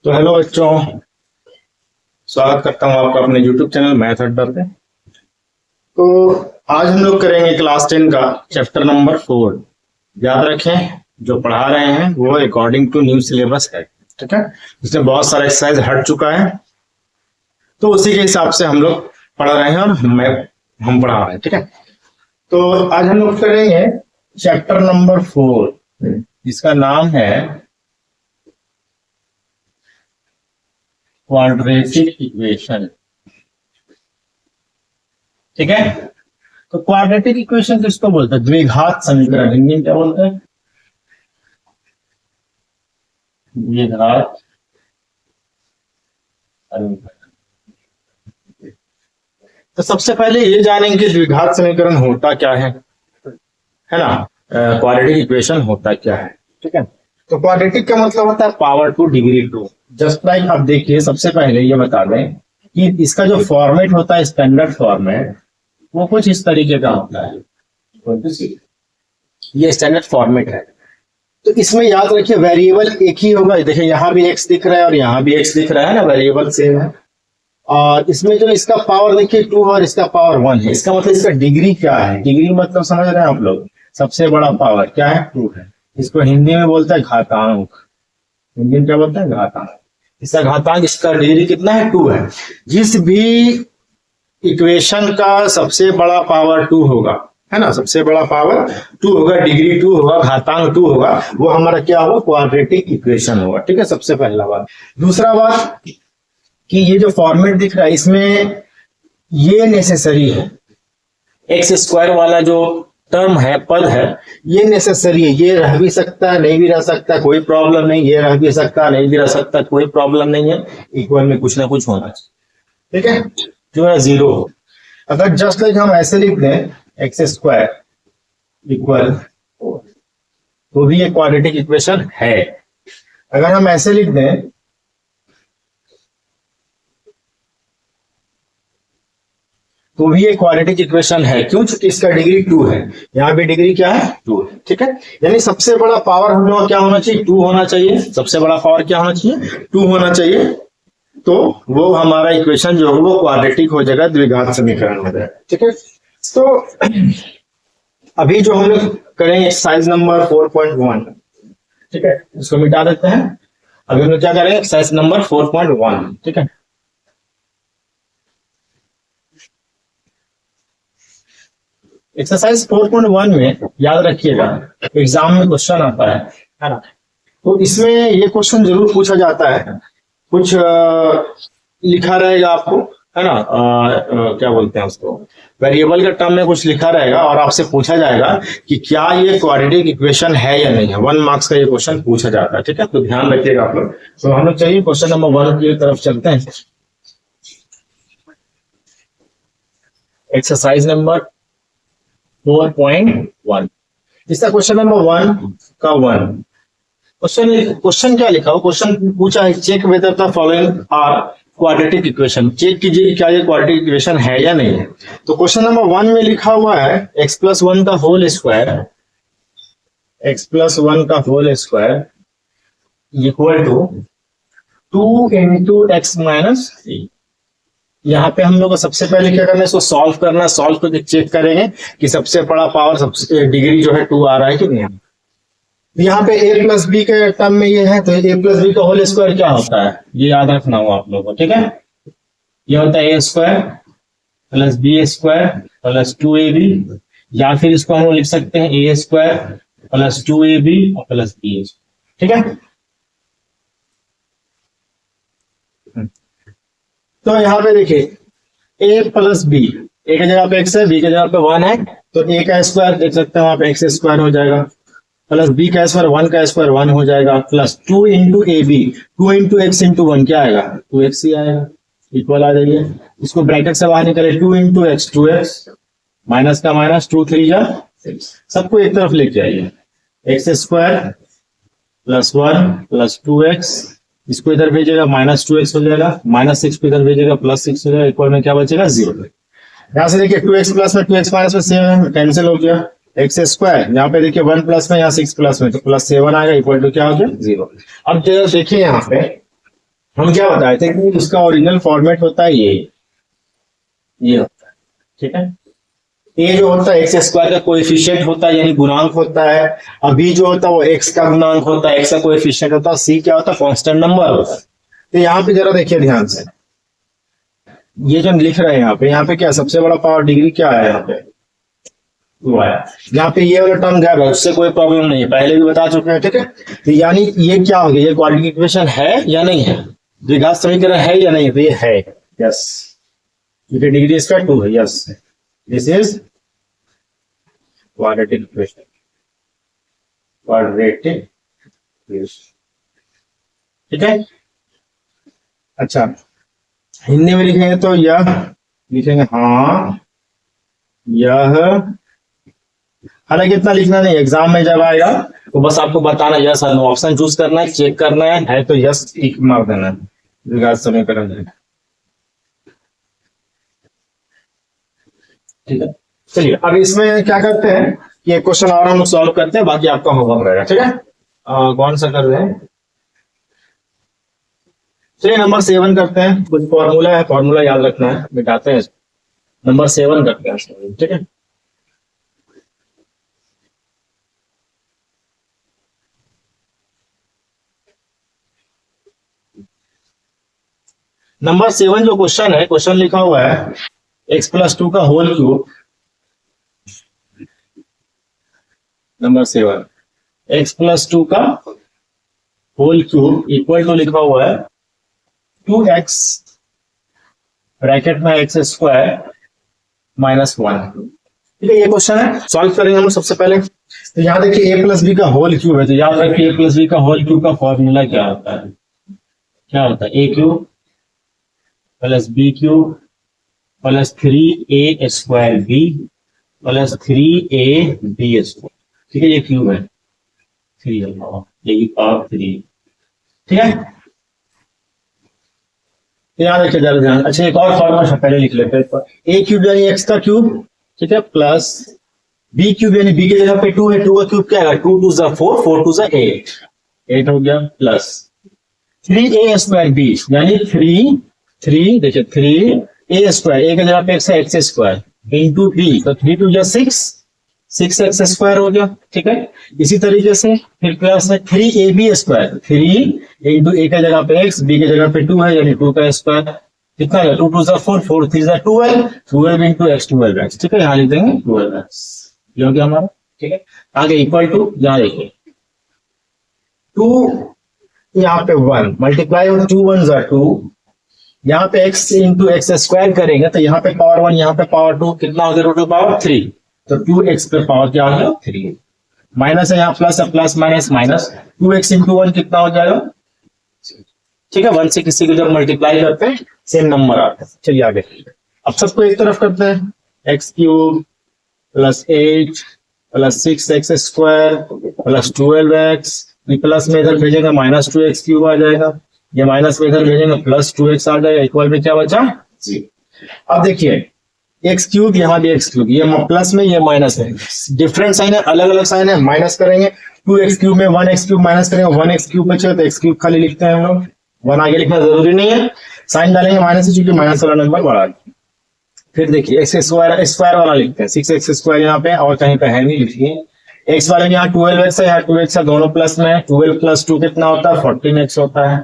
तो हेलो बच्चों, स्वागत करता हूँ आपका अपने YouTube चैनल मैथ अड्डा पे। तो आज हम लोग करेंगे क्लास 10 का चैप्टर नंबर 4। याद रखें, जो पढ़ा रहे हैं वो अकॉर्डिंग टू न्यू सिलेबस है, ठीक है। इसमें बहुत सारा एक्सरसाइज हट चुका है, तो उसी के हिसाब से हम लोग पढ़ रहे हैं और हम पढ़ा रहे हैं, ठीक है। तो आज हम लोग करेंगे चैप्टर नंबर 4, जिसका नाम है क्वाड्रेटिक इक्वेशन, ठीक है। तो क्वाड्रेटिक इक्वेशन किसको बोलते हैं? द्विघात समीकरण। हिंदी में क्या बोलते हैं? द्विघात समीकरण। तो सबसे पहले ये जानेंगे कि द्विघात समीकरण होता क्या है ना। क्वाड्रेटिक इक्वेशन होता क्या है, ठीक है। तो क्वाड्रेटिक का मतलब होता है power two degree 2। Just like अब देखिए, सबसे पहले ये बता दें कि इसका जो फॉर्मेट होता है, स्टैंडर्ड फॉर्मेट, वो कुछ इस तरीके का होता है। ये स्टैंडर्ड फॉर्मेट है। तो इसमें याद रखिए वेरिएबल एक ही होगा। देखिए यहाँ भी x दिख रहा है और यहाँ भी x दिख रहा है ना, वेरिएबल सेम है। और इसमें जो इसका पावर देखिए 2 और इसका पावर 1 है। इसका मतलब इसका डिग्री क्या है? डिग्री मतलब समझ रहे हैं आप लोग? सबसे बड़ा पावर क्या है? 2 है। इसको हिंदी में बोलता है घातांक। हिंदी में क्या बोलता है? घातांक। इसका घातांक, इसका डिग्री कितना है? 2 है। जिस भी इक्वेशन का सबसे बड़ा पावर 2 होगा, है ना, सबसे बड़ा पावर 2 होगा, डिग्री 2 होगा, घातांक 2 होगा, वो हमारा क्या होगा? क्वाड्रेटिक इक्वेशन होगा, ठीक है। सबसे पहला बात। दूसरा बात कि ये जो फॉर्मेट दिख रहा है, इसमें ये नेसेसरी है। एक्स स्क्वायर वाला जो टर्म है, पद है, ये नेसेसरी है। ये रह भी सकता है, नहीं भी रह सकता, कोई प्रॉब्लम नहीं। ये रह भी सकता, नहीं भी रह सकता, कोई प्रॉब्लम नहीं है। इक्वल में कुछ ना कुछ होना चाहिए, ठीक है, जो है 0 हो। अगर जस्ट लाइक हम ऐसे लिख दें एक्स स्क्वायर इक्वल, तो भी ये क्वाड्रेटिक इक्वेशन है। अगर हम ऐसे लिख दें तो भी ये क्वाड्रेटिक इक्वेशन है। क्यों? चूंकि इसका डिग्री 2 है। यहाँ भी डिग्री क्या है? 2 है, ठीक है। यानी सबसे बड़ा पावर हम लोग क्या होना चाहिए? 2 होना चाहिए। सबसे बड़ा पावर क्या होना चाहिए? 2 होना चाहिए। तो वो हमारा इक्वेशन जो है वो क्वाड्रेटिक हो जाएगा, द्विघात समीकरण हो जाएगा, ठीक है। तो अभी जो हम लोग करेंगे एक्सरसाइज नंबर 4.1, ठीक है, इसको मिटा देते हैं। अभी हम लोग क्या करेंगे? एक्सरसाइज नंबर 4.1, ठीक है। एक्सरसाइज 4.1 में याद रखिएगा, एग्जाम में क्वेश्चन आता है ना। तो इसमें ये क्वेश्चन जरूर पूछा जाता है। कुछ लिखा रहेगा आपको, है ना, क्या बोलते हैं उसको, वेरिएबल का टर्म में कुछ लिखा रहेगा और आपसे पूछा जाएगा कि क्या ये क्वाड्रेटिक इक्वेशन है या नहीं है। 1 मार्क्स का ये क्वेश्चन पूछा जाता है, ठीक है। तो ध्यान रखिएगा आप लोग। तो हम लोग चाहिए क्वेश्चन नंबर 1 की तरफ चलते हैं। एक्सरसाइज नंबर 4.1, इसका क्वेश्चन नंबर 1 का 1। क्वेश्चन क्या लिखा हो? क्वेश्चन पूछा है check whether the following are quadratic equation. Check कीजिए क्या ये क्वाड्रेटिक इक्वेशन है या नहीं है। तो क्वेश्चन नंबर 1 में लिखा हुआ है x प्लस 1 का होल स्क्वायर, x प्लस 1 का whole square equal to 2 into x minus 3। यहाँ पे हम लोग को सबसे पहले क्या करना है? इसको सॉल्व करना है। सॉल्व करके चेक करेंगे कि सबसे बड़ा पावर, सबसे डिग्री जो है 2 आ रहा है कि नहीं। यहाँ पे a प्लस बी के टर्म में ये है, तो a प्लस बी का होल स्क्वायर क्या होता है? ये याद रखना होगा आप लोगों को, ठीक है। ये होता है a square plus b square plus 2ab, या फिर इसको हम लोग लिख सकते हैं a square plus 2ab plus b, ठीक है। तो यहाँ पे देखिए a प्लस बी, a की जगह पे x है, b की जगह पे 1 है, तो a का स्क्वायर देख सकते हैं वहां पे x स्क्वायर हो जाएगा, प्लस b का स्क्वायर 1 का स्क्वायर 1 हो जाएगा, plus 2 into a b, 2 into x into 1 क्या आएगा? 2x ही आएगा, इक्वल आ जाएगी। इसको ब्रैकेट से बाहर निकाले, 2 इंटू एक्स 2x, माइनस का माइनस, 2 3 जा 6, सबको एक तरफ लेके आइए। X square plus 1 plus 2x, इसको इधर भेजेगा माइनस 2x हो जाएगा, माइनस 6 को इधर भेजेगा प्लस 6 हो जाएगा, इक्वल में क्या बचेगा? 0। यहाँ से देखिए 2x प्लस में 2x माइनस में 7 कैंसिल हो गया। एक्स स्क्वायर, यहाँ पे देखिए 1 प्लस में, यहाँ 6 प्लस में, तो प्लस 7 आएगा, इक्वल टू क्या हो गया? 0। अब देखिए यहाँ पे हम क्या बताए थे कि उसका ओरिजिनल फॉर्मेट होता है ये होता है, ठीक है। ए जो होता है एक्स स्क्वायर का कोएफिशिएंट होता है, यानी गुणांक होता है। और बी जो होता है वो एक्स का गुणांक होता है, एक्स का कोएफिशिएंट होता है। सी क्या होता है, कांस्टेंट नंबर होता है। तो यहाँ पे जरा देखिए ध्यान से, ये जो लिख रहे हैं यहाँ पे क्या सबसे बड़ा पावर डिग्री क्या है, यहाँ पे टू आया। यहाँ पे ये वाला टर्म गैप है, उससे कोई प्रॉब्लम नहीं है, पहले भी बता चुके हैं, ठीक है। तो यानी ये क्या हो गया, ये क्वाड्रेटिक इक्वेशन है या नहीं है, द्विघात समीकरण है या नहीं, तो ये है, यस। डिग्री इसका 2 है, yes. This is quadratic equation, quadratic equation, ठीक है। अच्छा, हिंदी में लिखेंगे तो यह लिखेंगे, हाँ यह, हालांकि इतना लिखना नहीं, एग्जाम में जब आएगा तो बस आपको बताना यस और नो, ऑप्शन चूज करना है, चेक करना है तो यस टिक मार देना है, द्विघात समीकरण है, ठीक है। चलिए अब इसमें क्या करते हैं, ये क्वेश्चन और हम सॉल्व करते हैं, बाकी आपका होमवर्क रहेगा, ठीक है। कौन सा कर रहे हैं, चलिए नंबर 7 करते हैं। कुछ फॉर्मूला है, फॉर्मूला याद रखना है, मिटाते हैं। नंबर 7 करते हैं, ठीक है। नंबर 7 जो क्वेश्चन है, क्वेश्चन लिखा हुआ है x+2 का होल क्यूब। नंबर 7 x+2 का होल क्यूब इक्वल टू लिखा हुआ है 2x ब्रैकेट में x² -1, ठीक है। ये क्वेश्चन है, सॉल्व करेंगे हम सबसे पहले। तो यहाँ देखिए a+b का होल क्यूब है, तो याद रखिए a+b का होल क्यूब का फॉर्मूला क्या होता है, क्या होता है, a³ + b³ + 3a² b + 3ab², ठीक है। ये क्यूब है 3 ये पावर 3, ठीक है। यहाँ देखिए जरा ध्यान, अच्छा एक और फॉर्मूला पहले लिख लेते हैं। a³ यानी x का क्यूब, ठीक है, प्लस b³ यानी b की जगह पे 2 है, 2 का क्यूब क्या है, 2 2 = 4, 4 2 = 8, 8 हो गया, प्लस 3a² b यानी 3 देखिए 3a², a की जगह पे x है, x² इंटू b, तो 3 2 = 6x² हो गया, ठीक है। इसी तरीके से फिर प्लस है 3ab², 3 इंटू a की जगह पे x, b की जगह पे 2 है, यानी 2 का स्क्वायर, कितना है, 2 2 = 4, 4 3 = 12, 12 इंटू x, 12x, ठीक है। यहाँ लिख देंगे 12x, ये हो गया हमारा, ठीक है। आगे इक्वल टू, यहाँ देखिए 2 यहाँ पे 1 मल्टीप्लाई हो, 2 1 = 2, यहाँ पे x इंटू x² करेंगे तो यहाँ पे पावर 1, यहाँ पे पावर 2, कितना हो गया, टोटल पावर 3, तो 2x पे पावर क्या हो गया 3, माइनस है यहाँ प्लस है, plus minus minus, 2x into 1 कितना हो जाएगा, ठीक है। 1 से किसी को जब मल्टीप्लाई करते हैं सेम नंबर आता है। चलिए आगे, अब सबको एक तरफ करते हैं, x³ + 8 + 6x² + 12x, प्लस में इधर भेजेंगे -2x³ आ जाएगा, ये माइनस में इधर भेजेंगे +2x आ जाएगा, इक्वल में क्या बचा 0। अब देखिए x³ यहाँ भी x³, ये प्लस में ये माइनस है, डिफरेंट साइन है, अलग अलग साइन है, माइनस करेंगे, 2x³ में 1x³ माइनस करेंगे, 1x³ बचे तो x³ खाली लिखते हैं हम लोग, 1 आगे लिखना जरूरी नहीं है, साइन डालेंगे माइनस से, क्योंकि माइनस वाला नंबर बड़ा। फिर देखिए x² वाला लिखते हैं, 6x² यहाँ पे और कहीं पे है नहीं, लिखिए x वाले में यहाँ 12x है, यहाँ 2x है, दोनों प्लस में है, 12 + 2 कितना होता है 14x होता है।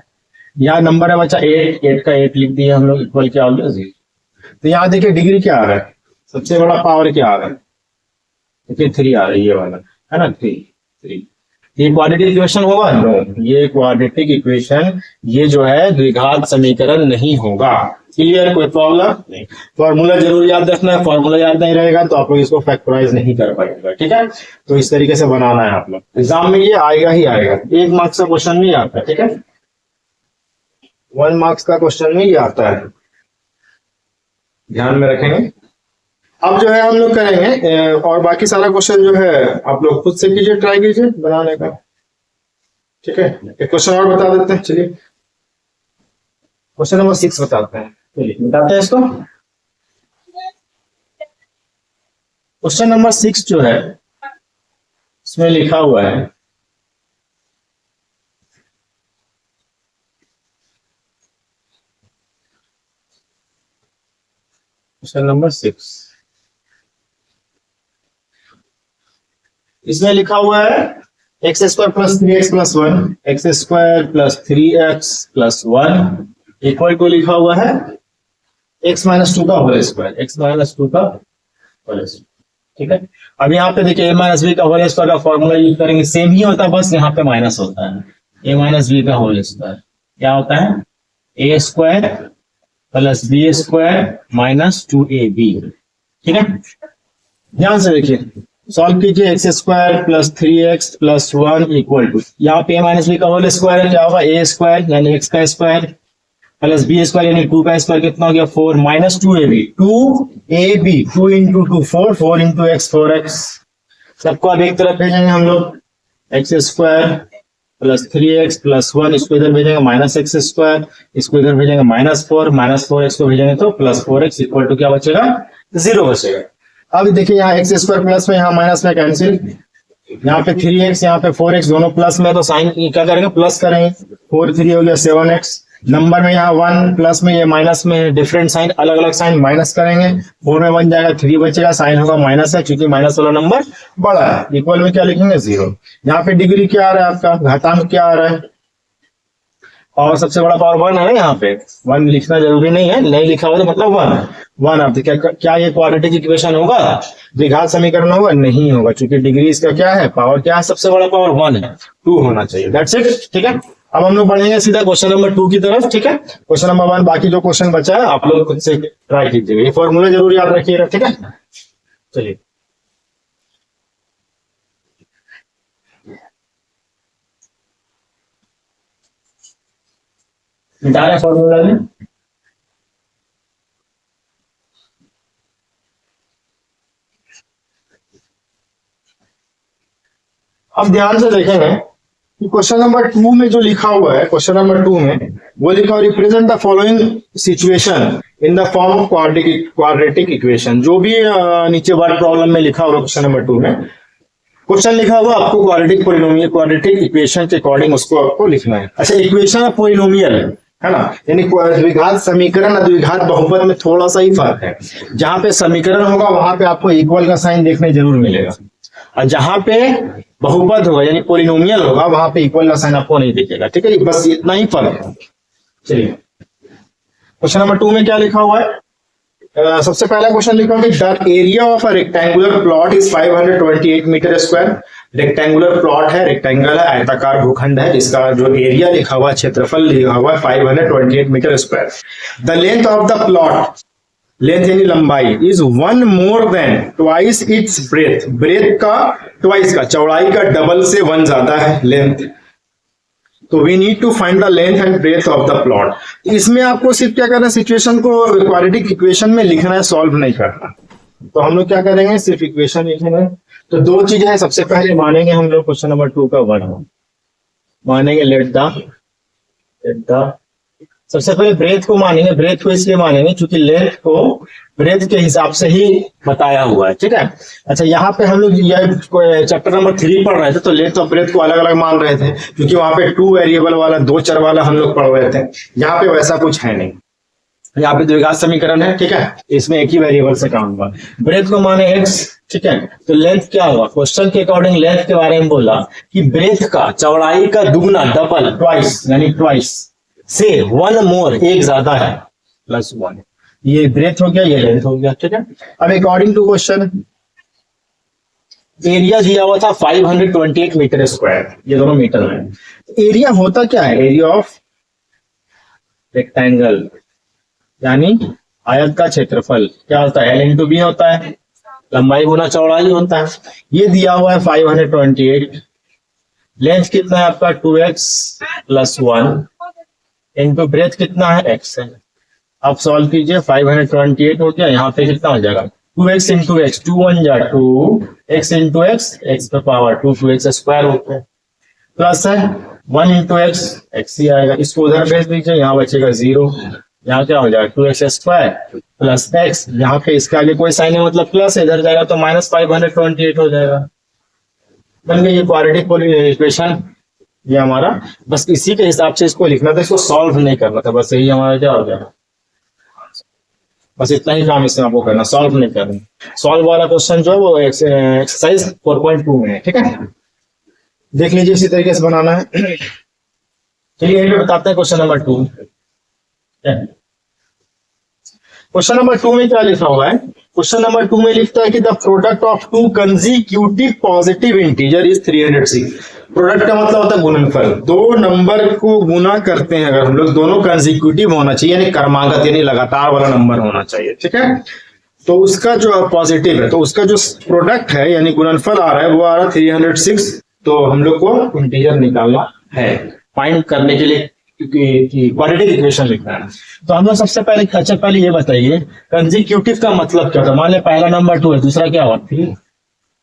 यहाँ नंबर है बच्चा 8 का 8 लिख दिया हम लोग, इक्वल क्या हो गया 0। तो यहाँ देखिए डिग्री क्या आ रहा है, सबसे बड़ा पावर क्या आ रहा है, देखिए 3 आ रहा है, ये वाला है ना 3। ये क्वाड्रेटिक इक्वेशन होगा, नो, ये क्वाड्रेटिक इक्वेशन, ये जो है द्विघात समीकरण नहीं होगा। क्लियर, कोई प्रॉब्लम नहीं। फॉर्मूला जरूर याद रखना है, फॉर्मूला याद नहीं रहेगा तो आप लोग इसको फैक्टराइज नहीं कर पाएंगे, ठीक है। तो इस तरीके से बनाना है आप लोग, एग्जाम में ये आएगा ही आएगा, 1 मार्क्स का क्वेश्चन नहीं आता है, ठीक है, 1 मार्क्स का क्वेश्चन नहीं आता है, ध्यान में रखेंगे। अब जो है हम लोग करेंगे और बाकी सारा क्वेश्चन जो है आप लोग खुद से कीजिए, ट्राई कीजिए बनाने का, ठीक है। एक क्वेश्चन और बता देते हैं, चलिए क्वेश्चन नंबर 6 बताते हैं, चलिए बताते हैं इसको। क्वेश्चन नंबर 6 जो है इसमें लिखा हुआ है क्वेश्चन नंबर 6, इसमें लिखा हुआ है x square plus 3x plus 1, x square plus 3x plus 1 equal to लिखा हुआ है x माइनस 2 का होल स्क्वायर, x माइनस 2 का होल स्क्वायर। ठीक है, अब यहाँ पे देखिए a माइनस बी का होल स्क्वायर का फॉर्मूला यूज करेंगे, सेम ही होता है, बस यहाँ पे माइनस होता है। a माइनस बी का होल स्क्वायर क्या होता है, a square plus b square minus 2ab। ठीक है, ध्यान से देखिए, सॉल्व कीजिए, x square plus 3x plus 1 equal to, यहाँ पे a माइनस बी का होल स्क्वायर है, क्या होगा a स्क्वायर यानी x का स्क्वायर प्लस बी स्क्वायर यानी 2 का स्क्वायर कितना हो गया 4 minus 2ab 2 into 2 4, 4 into x 4x। सबको अब एक तरफ भेजेंगे हम लोग, x square plus 3x plus 1 इसको इधर भेजेंगे माइनस एक्स स्क्वायर, इसको इधर भेजेंगे माइनस 4, माइनस 4x को भेजेंगे तो प्लस 4x इक्वल टू क्या बचेगा 0 बचेगा। अब देखिए यहाँ एक्स स्क्वायर प्लस में यहाँ माइनस में कैंसिल, यहाँ पे 3x यहाँ पे 4x दोनों प्लस में, तो साइन क्या करेंगे प्लस करेंगे, 4 3 हो गया 7x, नंबर में यहाँ 1 प्लस में ये माइनस में डिफरेंट साइन, अलग अलग साइन माइनस करेंगे, 4 में बन जाएगा 3 बचेगा, साइन होगा माइनस है क्योंकि माइनस वाला नंबर बड़ा है, इक्वल में क्या लिखेंगे 0। यहाँ पे डिग्री क्या आ रहा है आपका, घातांक क्या आ रहा है, और सबसे बड़ा पावर 1 है, यहाँ पे 1 लिखना जरूरी नहीं है, नहीं लिखा हुआ तो मतलब 1 आप क्या ये क्वाड्रेटिक इक्वेशन होगा, द्विघात समीकरण होगा, नहीं होगा, क्योंकि डिग्री इसका क्या है, पावर क्या है, सबसे बड़ा पावर 1 है, 2 होना चाहिए, दैट्स इट। ठीक है, अब हम लोग बढ़ेंगे सीधा क्वेश्चन नंबर 2 की तरफ। ठीक है, क्वेश्चन नंबर 1 बाकी जो क्वेश्चन बचा है आप लोग खुद से ट्राई कीजिएगा, ये फॉर्मूला जरूर याद रखिएगा। ठीक है, चलिए मिटा रहे फॉर्मूला में। अब ध्यान से देखेंगे क्वेश्चन नंबर 2 में जो लिखा हुआ है, क्वेश्चन नंबर 2 में वो लिखा हुआ represent the following situation in the form of quadratic equation. जो भी नीचे वर्ड प्रॉब्लम में लिखा हुआ क्वेश्चन नंबर 2 में क्वेश्चन लिखा हुआ, आपको क्वाड्रेटिक इक्वेशन के अकॉर्डिंग उसको आपको लिखना है। अच्छा, इक्वेशन पोलिनोमियल है ना, यानी द्विघात समीकरण और द्विघात बहुपद में थोड़ा सा ही फर्क है। जहां पे समीकरण होगा वहां पे आपको इक्वल का साइन देखने जरूर मिलेगा, और जहां पे बहुपद होगा यानी पोलिनोमियल होगा वहां पे इक्वल का साइन आपको नहीं दिखेगा। ठीक है, बस इतना ही फर्क है। चलिए क्वेश्चन नंबर 2 में क्या लिखा हुआ है, सबसे पहला क्वेश्चन लिखा हुआ है the area of a rectangular plot is 528 metre square. Rectangular plot है, रेक्टेंगल है, आयताकार भूखंड है, जिसका जो एरिया लिखा हुआ है, क्षेत्रफल लिखा हुआ है 528 metre square. The length of the plot, length यानी लंबाई, is 1 more than twice its breadth, breadth का ट्वाइस का, चौड़ाई का डबल से 1 ज्यादा है लेंथ। तो we need to find the length and breadth of the plot. इसमें आपको सिर्फ क्या करना है, सिचुएशन को क्वाड्रेटिक इक्वेशन में लिखना है, सॉल्व नहीं करना। तो हम लोग क्या करेंगे, सिर्फ इक्वेशन लिखेंगे। तो 2 चीजें हैं, सबसे पहले मानेंगे हम लोग क्वेश्चन नंबर 2 का 1 मानेंगे, लेट द सबसे पहले ब्रेथ को मानेंगे। ब्रेथ को इसलिए मानेंगे क्योंकि लेंथ को ब्रेथ के हिसाब से ही बताया हुआ है। ठीक है, अच्छा यहाँ पे हम लोग चैप्टर नंबर 3 पढ़ रहे थे, तो लेंथ और ब्रेथ को अलग अलग मान रहे थे, क्योंकि वहां पे 2 वेरिएबल वाला 2 चर वाला हम लोग पढ़ रहे थे। यहाँ पे वैसा कुछ है नहीं, यहाँ पे द्विघात समीकरण है। ठीक है, इसमें एक ही वेरिएबल से काम हुआ। ब्रेथ को माने x, ठीक है, तो लेंथ क्या हुआ, क्वेश्चन के अकॉर्डिंग लेंथ के बारे में बोला कि ब्रेथ का, चौड़ाई का दुगना, डबल, ट्वाइस यानी ट्वाइस से 1 मोर, एक ज्यादा है, +1। ये ब्रेथ हो गया, ये लेंथ हो गया। ठीक है, अब अकॉर्डिंग टू क्वेश्चन एरिया दिया हुआ था 528 मीटर स्क्वायर, ये दोनों मीटर में। एरिया होता क्या है, एरिया ऑफ रेक्टेंगल यानी आयत का क्षेत्रफल क्या होता है, L इंटू बी होता है, लंबाई गुना चौड़ाई होता है। ये दिया हुआ है 528, लेंथ कितना है आपका 2x + 1 इंटू ब्रेथ कितना है x है। आप सॉल्व कीजिए, 528 हो गया, यहाँ पे कितना हो जाएगा 2x इंटू एक्स, 2 1 जा 2, x इंटू एक्स, x पे पावर 2, 2x स्क्वायर होता है, प्लस है 1 इंटू एक्स, x ही आएगा, इसको उधर भेज दीजिए, यहाँ बचेगा 0, यहाँ क्या हो जाएगा 2x स्क्वायर प्लस x, यहाँ पे इसके आगे कोई साइन है मतलब प्लस, इधर जाएगा तो -528 हो जाएगा। बन गई ये क्वाड्रेटिक इक्वेशन। ये हमारा बस इसी के हिसाब से इसको लिखना था, इसको सॉल्व नहीं करना था, बस यही हमारा क्या हो गया। बस इतना ही काम इसमें आपको करना, सॉल्व नहीं करना। सॉल्व वाला क्वेश्चन जो है वो एक्सरसाइज 4.2 में है, ठीक है। देख लीजिए इसी तरीके से बनाना है। चलिए यही बताते हैं क्वेश्चन नंबर 2। क्वेश्चन नंबर 2 में क्या लिखा हुआ है? क्वेश्चन नंबर 2 में लिखता है कि the product of to consecutive positive integer is 306। Product का मतलब होता है गुणनफल। दो नंबर को गुना करते हैं अगर हम लोग, दोनों कंसेक्यूटिव होना चाहिए, यानी क्रमागत यानी लगातार वाला नंबर होना चाहिए, ठीक है। तो उसका जो पॉजिटिव है तो उसका जो प्रोडक्ट है यानी गुणनफल आ रहा है वो आ रहा है 306। तो हम लोग को इंटीजर निकालना है फाइंड करने के लिए, क्योंकि क्वाड्रेटिक इक्वेशन लिखना है। तो हम लोग सबसे पहले ये बताइए कंसेक्यूटिव का मतलब क्या था। मान लिया पहला नंबर 2 है, दूसरा क्या हुआ 3।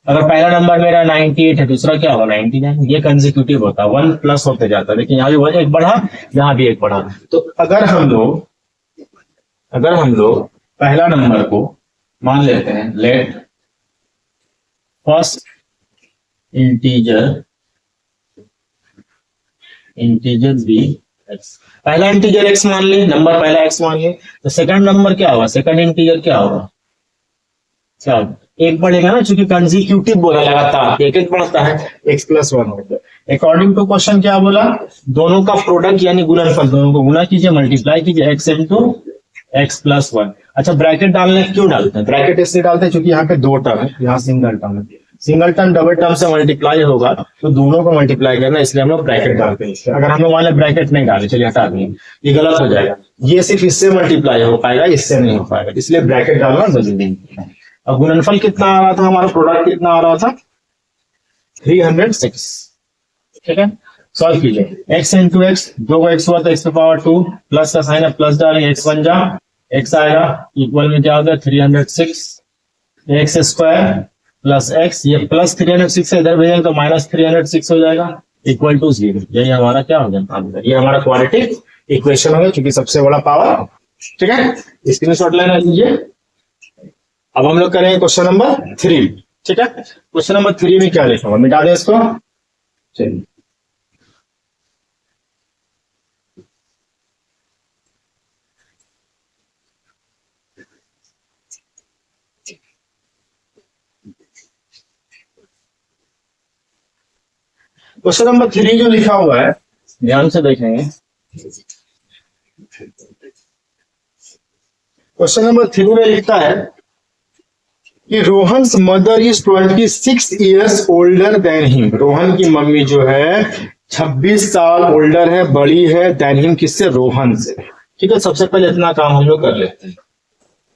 अगर पहला नंबर मेरा 98 है, दूसरा क्या हुआ 99, ये कंसेक्यूटिव होता है, 1 प्लस होते जाता है। लेकिन यहाँ भी एक बढ़ा, यहाँ भी एक बढ़ा। तो अगर हम लोग पहला नंबर को मान लेते हैं, let first integer be x. पहला इंटीजर एक्स मान ली, नंबर पहला एक्स मान ली, तो सेकंड नंबर क्या होगा, सेकंड इंटीजर क्या होगा, क्या एक बढ़ेगा ना, क्योंकि कंसेक्यूटिव बोला लगातार, एक एक बढ़ता है, x प्लस 1 होता है। अकॉर्डिंग टू क्वेश्चन क्या बोला, दोनों का प्रोडक्ट यानी गुणनफल, दोनों को गुना कीजिए, मल्टीप्लाई कीजिए, x इंटू एक्स प्लस 1। अच्छा ब्रैकेट डालने क्यों डालते हैं, ब्रैकेट इसलिए डालते हैं क्योंकि यहाँ पे दो टर्म है, यहाँ सिंगल टर्म है। सिंगल टर्म डबल टर्म से मल्टीप्लाई होगा तो दोनों को मल्टीप्लाई करना, इसलिए हम लोग ब्रैकेट डालते हैं। अगर हम लोग मान ब्रैकेट नहीं डाले, चलिए हटा देंगे, ये गलत हो जाएगा। ये सिर्फ इससे मल्टीप्लाई हो पाएगा, इससे नहीं हो पाएगा, इसलिए ब्रैकेट डालना जरूरी है। अब गुणनफल कितना आ रहा था, हमारा प्रोडक्ट कितना आ रहा था 306, ठीक है। सॉल्व कीजिए, x इंटू एक्स, दो x हुआ तो x पावर 2, प्लस का साइन है, प्लस डालेंगे, x बन जा x आएगा, इक्वल में क्या होगा 306 एक्स स्क्वायर प्लस x, ये प्लस 306 है इधर भेजेंगे तो माइनस 306 हो जाएगा, इक्वल टू 0। यही हमारा क्या हो गया, ये हमारा क्वाड्रेटिक इक्वेशन हो गया, क्योंकि सबसे बड़ा पावर, ठीक है। स्क्रीनशॉट लेना लीजिए। अब हम लोग करेंगे क्वेश्चन नंबर 3, ठीक है। क्वेश्चन नंबर 3 में क्या लिखा हुआ, मिटा दें इसको, चलिए। क्वेश्चन नंबर 3 जो लिखा हुआ है ध्यान से देखेंगे। क्वेश्चन नंबर 3 में लिखता है कि Rohan's mother is 26 years older than him. Rohan की मम्मी जो है 26 साल ओल्डर है, बड़ी है, देन हिम किससे, रोहन से, ठीक है। सबसे पहले इतना काम हम लोग कर लेते हैं।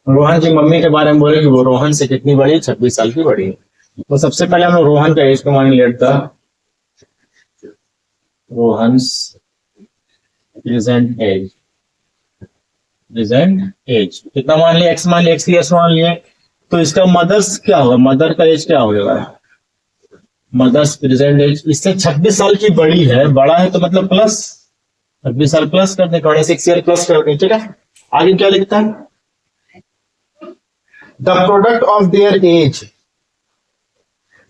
रोहन की मम्मी के बारे में बोले कि वो रोहन से कितनी बड़ी है, 26 साल की बड़ी है। तो सबसे पहले हम लोग रोहन का एज को मान लेता, रोहन्स प्रेजेंट एज कितना मान लिया, एक्स मान लिया, एक्स ईयर्स मान लिए। तो इसका मदर्स क्या होगा, मदर का एज क्या होगा, मदर्स प्रेजेंट एज, इससे 26 साल की बड़ी है, बड़ा है तो मतलब प्लस 26 साल प्लस कर दे, 26 ईयर प्लस कर दे, ठीक है। आगे क्या लिखता है, the product of their age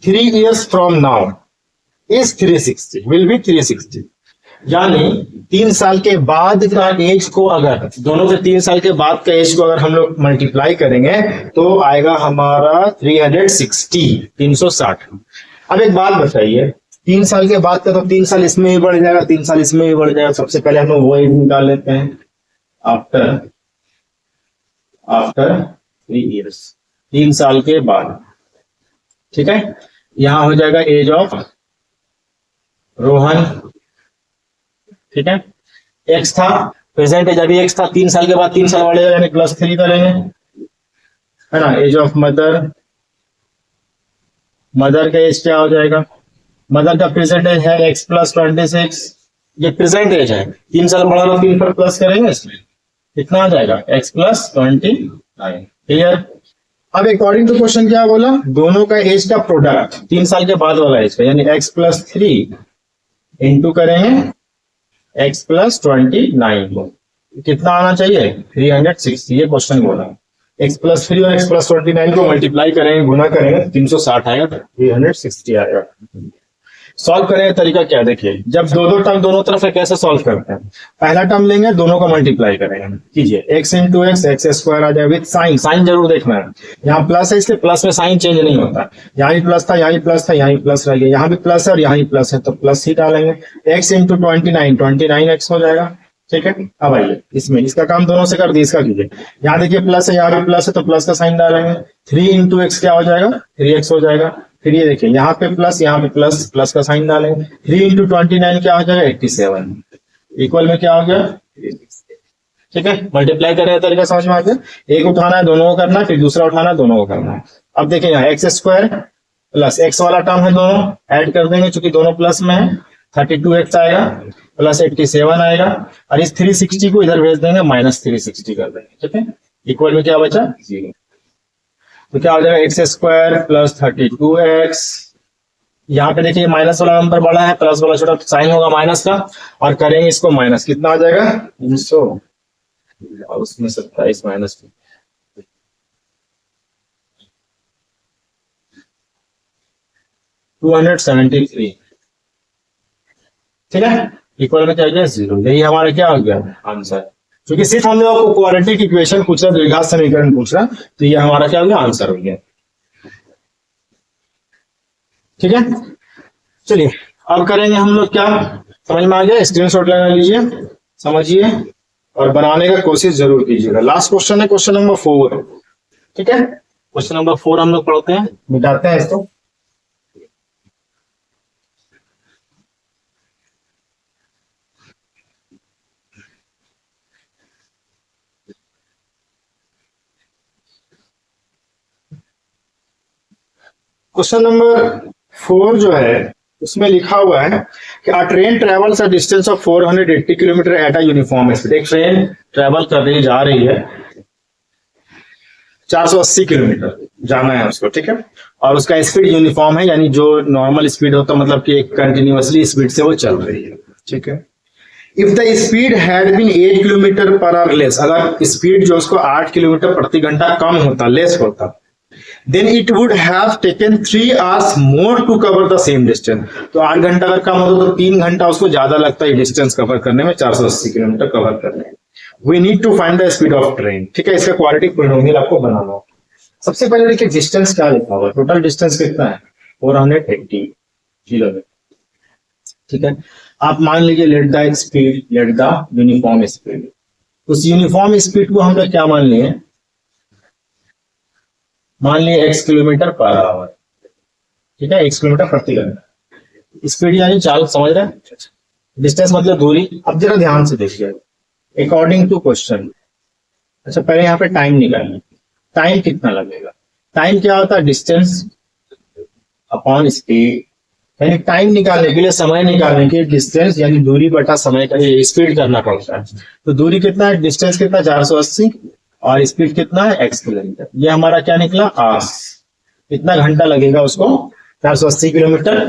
3 years from now is 360, will be 360। यानी 3 साल के बाद का एज को, अगर दोनों के 3 साल के बाद का एज को अगर हम लोग मल्टीप्लाई करेंगे तो आएगा हमारा 360। अब एक बात बताइए, 3 साल के बाद का तो 3 साल इसमें ही बढ़ जाएगा, 3 साल इसमें ही बढ़ जाएगा। सबसे पहले हम लोग वो एज निकाल लेते हैं, आफ्टर 3 years, 3 साल के बाद, ठीक है। यहां हो जाएगा एज ऑफ रोहन, ठीक है। एक्स था, प्रेजेंट एज अभी एक्स था, 3 साल के बाद 3 साल बढ़ेगा यानी प्लस 3 करेंगे, है ना। एज ऑफ मदर का एज क्या हो जाएगा, मदर का प्रेजेंट एज है एक्स प्लस 26, ये प्रेजेंट एज है, 3 साल बढ़ा लो 3 पर प्लस करेंगे, इसमें कितना आ जाएगा एक्स प्लस 29, क्लियर। अब अकॉर्डिंग टू क्वेश्चन क्या बोला, दोनों का एज का प्रोडक्ट 3 साल के बाद वाला एज का, यानी एक्स प्लस 3 इंटू करेंगे एक्स प्लस 29 को कितना आना चाहिए 360, ये क्वेश्चन बोला। एक्स प्लस 3 और एक्स प्लस 29 को मल्टीप्लाई करेंगे, गुना करेंगे 360 आएगा, 360 आएगा। सॉल्व करने का तरीका क्या है, देखिए जब दो दो टर्म दोनों तरफ है कैसे सॉल्व करते हैं। पहला टर्म लेंगे, दोनों को मल्टीप्लाई करेंगे, कीजिए x into x, x square आ जाए विद साइन, साइन जरूर देखना है। यहाँ प्लस है इसलिए प्लस में साइन चेंज नहीं होता, यहाँ भी प्लस था, यहाँ भी प्लस था, यहाँ भी प्लस रह गया, यहाँ भी प्लस है और यहाँ भी प्लस है तो प्लस ही डालेंगे। x इंटू 29, 29x हो जाएगा, ठीक है। अब आइए इसमें, इसका काम दोनों से कर दिए, इसका कीजिए। यहाँ देखिए प्लस है, यहाँ भी प्लस है तो प्लस का साइन डालेंगे। 3 इंटू एक्स क्या हो जाएगा, 3x हो जाएगा। फिर ये देखिए यहाँ पे प्लस, यहाँ पे प्लस, प्लस का साइन डालेंगे। 3 इंटू 29 क्या हो जाएगा, 87 इक्वल में क्या हो गया, ठीक है। मल्टीप्लाई करने का तरीका समझ में आ गया। एक उठाना है दोनों को करना है, फिर दूसरा उठाना है दोनों को करना है। अब देखिए यहाँ एक्स स्क्वायर प्लस एक्स वाला टर्म है, दोनों ऐड कर देंगे चूंकि दोनों प्लस में है। 32x आएगा प्लस 87 आएगा और इस 360 को इधर भेज देंगे, माइनस 360 कर देंगे, ठीक है। इक्वल में क्या बचा, 0। तो क्या हो जाएगा, एक्स स्क्वायर प्लस 32x। यहाँ पे देखिए माइनस वाला नंबर बड़ा है, प्लस वाला छोटा, साइन होगा माइनस का और करेंगे इसको माइनस, कितना आ जाएगा 300 और उसमें 27 माइनस 273, ठीक है। इक्वल में क्या हो गया, 0। यही हमारा क्या हो गया आंसर। क्योंकि सिर्फ हम लोग को क्वाड्रेटिक इक्वेशन पूछ रहा, द्विघात समीकरण पूछ रहा, तो ये हमारा क्या हो गया, आंसर हो गया, ठीक है। चलिए अब करेंगे हम लोग क्या, समझ में आ गया, स्क्रीनशॉट लेना लीजिए, समझिए और बनाने का कोशिश जरूर कीजिएगा। लास्ट क्वेश्चन है क्वेश्चन नंबर 4, ठीक है। क्वेश्चन नंबर 4 हम लोग पढ़ते हैं, मिटाते हैं इसको। क्वेश्चन नंबर 4 जो है उसमें लिखा हुआ है कि अ train travels a distance of 480 kilometre at a uniform speed. एक ट्रेन ट्रेवल कर रही जा रही है 480 किलोमीटर जाना है उसको, ठीक है। और उसका स्पीड यूनिफॉर्म है, यानी जो नॉर्मल स्पीड होता है, मतलब कि कंटिन्यूअसली स्पीड से वो चल रही है, ठीक है। If the speed had been 8 kilometre per hour less, अगर स्पीड जो उसको 8 किलोमीटर प्रति घंटा कम होता, लेस होता, then it would have taken 3 hours more to cover the same distance। तो 8 घंटा अगर कम होता तो 3 घंटा उसको ज्यादा लगता है डिस्टेंस कवर करने में, 480 किलोमीटर कवर करने में। We need to find the speed of train, ठीक है। इसका क्वाड्रेटिक पॉलिनोमियल आपको बनाना होगा। सबसे पहले देखिए डिस्टेंस क्या लिखा हुआ, टोटल डिस्टेंस कितना है 480 किलोमीटर, ठीक है। आप मान लीजिए let the speed, let the uniform speed. उस यूनिफॉर्म स्पीड को हम लोग क्या मान लिए, मान लिए x किलोमीटर पर आवर, ठीक है, x किलोमीटर प्रति घंटा। स्पीड यानी चाल, समझ रहे हैं, डिस्टेंस मतलब दूरी। अब जरा ध्यान से देखिए अकॉर्डिंग टू क्वेश्चन। अच्छा पहले यहाँ पे टाइम निकालिए, टाइम कितना लगेगा। टाइम क्या होता है, डिस्टेंस अपॉन स्पीड, यानी टाइम निकालने के लिए, समय निकालने के लिए डिस्टेंस यानी दूरी बटा समय का स्पीड करना पड़ता है। तो दूरी कितना है, डिस्टेंस कितना 480 और स्पीड कितना है x किलोमीटर। ये हमारा क्या निकला, आस। इतना घंटा लगेगा उसको 480 किलोमीटर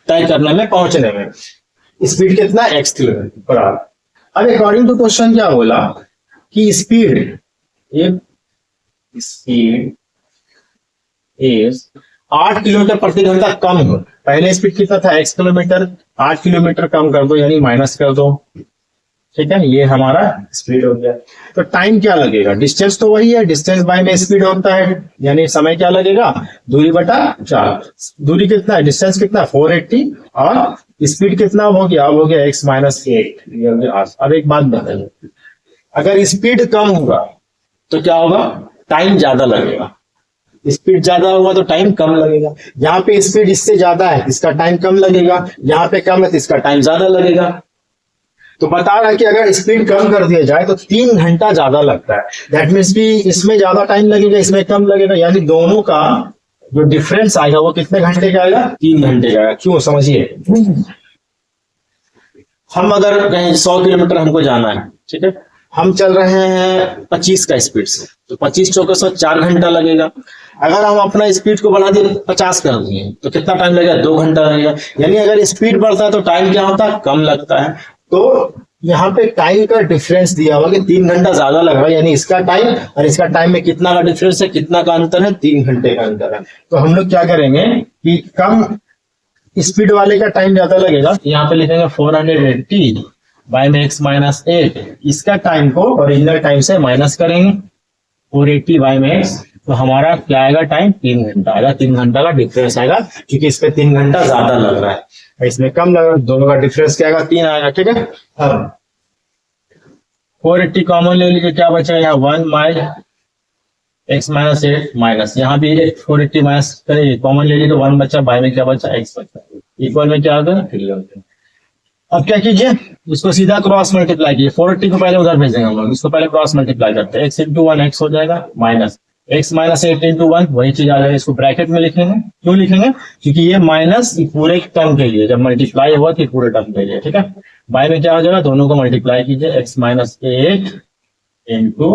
तय करने में, पहुंचने में। स्पीड कितना x किलोमीटर पर आवर। अब अकॉर्डिंग टू क्वेश्चन क्या बोला कि स्पीड इज 8 किलोमीटर प्रति घंटा कम हो। पहले स्पीड कितना था x किलोमीटर, 8 किलोमीटर कम कर दो यानी माइनस कर दो, ठीक है। ये हमारा स्पीड हो गया। तो टाइम क्या लगेगा, डिस्टेंस तो वही है, डिस्टेंस बाय में स्पीड होता है, यानी समय क्या लगेगा, दूरी बटा 4। दूरी कितना है, डिस्टेंस कितना 480 और स्पीड कितना हो गया, अब हो गया x माइनस 8। अब एक बात बताइए, अगर स्पीड कम होगा तो क्या होगा, टाइम ज्यादा लगेगा। स्पीड ज्यादा होगा तो टाइम कम लगेगा। यहाँ पे स्पीड इससे ज्यादा है, इसका टाइम कम लगेगा, यहाँ पे कम है तो इसका टाइम ज्यादा लगेगा। तो बता रहा है कि अगर स्पीड कम कर दिया जाए तो 3 घंटा ज्यादा लगता है। दैट मीन्स भी इसमें ज्यादा टाइम लगेगा, इसमें कम लगेगा, यानी दोनों का जो डिफरेंस आएगा वो कितने घंटे का आएगा, 3 घंटे का आएगा। क्यों, समझिए। हम अगर कहीं 100 किलोमीटर हमको जाना है, ठीक है, हम चल रहे हैं 25 का स्पीड से, तो 25 चौके 100, 4 घंटा लगेगा। अगर हम अपना स्पीड को बढ़ा दिए 50 कर दिए तो कितना टाइम लगेगा, 2 घंटा लगेगा। यानी अगर स्पीड बढ़ता है तो टाइम क्या होता है, कम लगता है। तो यहाँ पे टाइम का डिफरेंस दिया हुआ कि 3 घंटा ज्यादा लग रहा है, यानी इसका टाइम और इसका टाइम में कितना का डिफरेंस है, कितना का अंतर है, 3 घंटे का अंतर है। तो हम लोग क्या करेंगे कि कम स्पीड वाले का टाइम ज्यादा लगेगा, यहाँ पे लिखेंगे 480 बाय में x माइनस 8, इसका टाइम को ओरिजिनल टाइम से माइनस करेंगे 480 बाय में x, तो हमारा क्या आएगा टाइम 3 घंटा आएगा, 3 घंटा का डिफरेंस आएगा, क्योंकि इस पे 3 घंटा ज्यादा लग रहा है, इसमें कम लग रहा है, दोनों का डिफरेंस क्या आएगा 3 आएगा। ठीक है, अब 480 कॉमन ले लीजिए, क्या बचा यहाँ 1 बाय x माइनस 8 माइनस, यहाँ भी 480 माइनस करेंगे, कॉमन ले लीजिए तो 1 बचा, बाय में क्या बचा x बचा, इक्वल में क्या आ गया 3 आ गया। अब क्या कीजिए, इसको सीधा क्रॉस मल्टीप्लाई कीजिए, 480 को पहले उधर भेजेंगे हम लोग, इसको पहले क्रॉस मल्टीप्लाई करते हैं, x इंटू 1 x हो जाएगा माइनस x माइनस 8 इंटू 1 वही चीज आ जाएगा, इसको ब्रैकेट में लिखेंगे, क्यों लिखेंगे, क्योंकि ये माइनस पूरे टर्म के लिए, जब मल्टीप्लाई हुआ तो पूरे टर्म के लिए। ठीक है, बाय में क्या हो जाएगा, दोनों को मल्टीप्लाई कीजिए, x माइनस 8 इंटू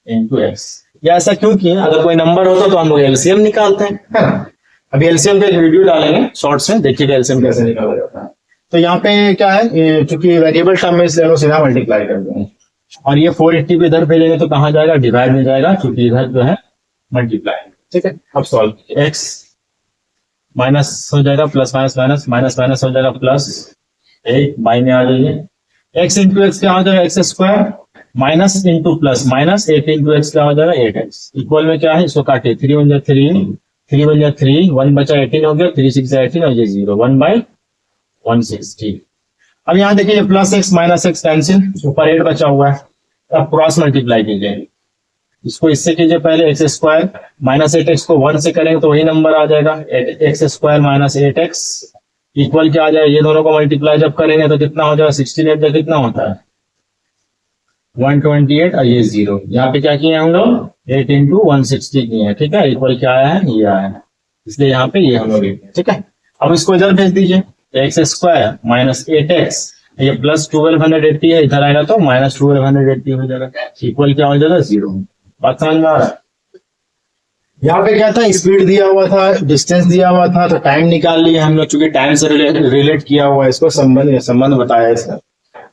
x, या ऐसा क्यों किए, अगर कोई नंबर होता तो हम लोग एलसीएम निकालते हैं, है ना। अभी एलसीएम का एक वीडियो डालेंगे शॉर्ट्स में, देखिएगा एलसीएम कैसे निकाला जाता है। तो यहाँ पे क्या है, चूंकि वेरिएबल टर्म में इसलिए हम सीधा मल्टीप्लाई कर देंगे, और ये 480 को इधर भेजेंगे तो कहाँ जाएगा, डिवाइड में जाएगा, क्योंकि इधर जो है मल्टीप्लाई। ठीक है, अब सॉल्व कीजिए, x माइनस हो जाएगा plus minus minus minus minus हो जाएगा प्लस 8, बाई में आ जाइए, x इंटू एक्स क्या हो जाएगा x square, minus into plus minus 8 into x क्या हो जाएगा 8x, इक्वल में क्या है, इसको काटिए, 3 1 जा 3, 3 1 जा 3, 1 बचा 18 हो गया, 3 6 जा 18 और ये 0, 1 बाई 160। अब यहाँ देखिए plus x minus x cancel, ऊपर 8 बचा हुआ है, अब क्रॉस मल्टीप्लाई कीजिए, इसको इससे कीजिए पहले, एक्स स्क्वायर माइनस 8x को 1 से करेंगे तो वही नंबर आ जाएगा, x square minus 8x equal क्या आ जाएगा, ये दोनों को मल्टीप्लाई जब करेंगे तो कितना हो जाएगा, 16 8 कितना होता है 128 और ये 0, यहाँ पे क्या किए हम लोग 8 इंटू 160 किए हैं। ठीक है, इक्वल क्या आया है, ये आया है, इसलिए यहाँ पे ये हम लोग। ठीक है, अब इसको इधर भेज दीजिए, एक्स स्क्वायर माइनस 8x, ये प्लस 1280 है, इधर आएगा तो माइनस 1280 हो जाएगा, इक्वल क्या हो जाएगा 0। बात समझ में आ रहा है, यहाँ पे क्या था, स्पीड दिया हुआ था, डिस्टेंस दिया हुआ था, तो टाइम निकाल लिए हम लोग, चूंकि टाइम से रिलेट किया हुआ है, इसको संबंध बताया इसका,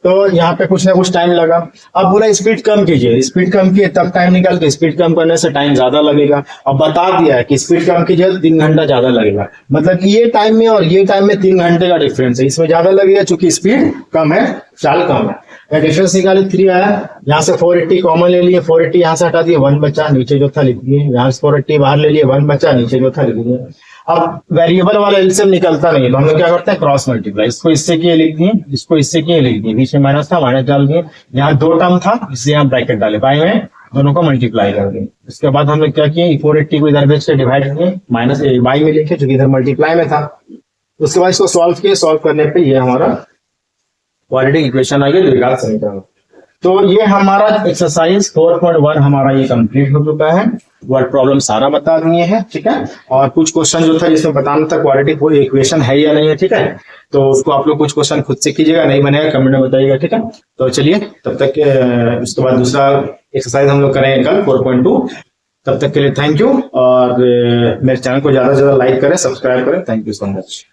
तो यहाँ पे कुछ ना कुछ टाइम लगा। अब बोला स्पीड कम कीजिए, स्पीड कम किए तब टाइम निकाल के, स्पीड कम करने से टाइम ज्यादा लगेगा, अब बता दिया है कि स्पीड कम कीजिए तो 3 घंटा ज्यादा लगेगा, मतलब कि ये टाइम में और ये टाइम में 3 घंटे का डिफरेंस है, इसमें ज्यादा लगेगा चूंकि स्पीड कम है, चाल कम है। डिफरेंस निकाले 3 आया, यहाँ से 480 कॉमन ले लिए, 480 यहाँ से हटा दिए, 1 बचा, नीचे जो था लिख दिए, यहाँ से 480 बाहर ले लिए, 1 बचा, नीचे जो था लिख दिए। अब वेरिएबल वाला एलसीएम निकलता नहीं है तो हम लोग क्या करते हैं, क्रॉस मल्टीप्लाई, इसको इससे किए लिख दिए, इसको इससे किए लिख दिए, बीच में माइनस था माइनस डाल दिए, यहाँ 2 टर्म था इसलिए यहाँ ब्रैकेट डाले, बाई में दोनों को मल्टीप्लाई कर दिए। इसके बाद हम लोग क्या किए, 480 को इधर भेज के डिवाइड किए, माइनस बाई में लिखे क्योंकि इधर मल्टीप्लाई में था। उसके बाद इसको सॉल्व किए, सॉल्व करने पे ये हमारा क्वाड्रेटिक इक्वेशन आ गया, द्विघात समीकरण। तो ये हमारा एक्सरसाइज 4.1 हमारा ये कंप्लीट हो चुका है, वर्ड प्रॉब्लम सारा बता दिए हैं। ठीक है, और कुछ क्वेश्चन जो था जिसमें बताना था क्वाड्रेटिक इक्वेशन है या नहीं है। ठीक है, तो उसको आप लोग कुछ क्वेश्चन खुद से कीजिएगा, नहीं बनेगा कमेंट में बताइएगा। ठीक है, तो चलिए तब तक उसके बाद दूसरा एक्सरसाइज हम लोग करेंगे कल 4.2। तब तक के लिए थैंक यू, और मेरे चैनल को ज्यादा से ज्यादा लाइक करें, सब्सक्राइब करें। Thank you so much.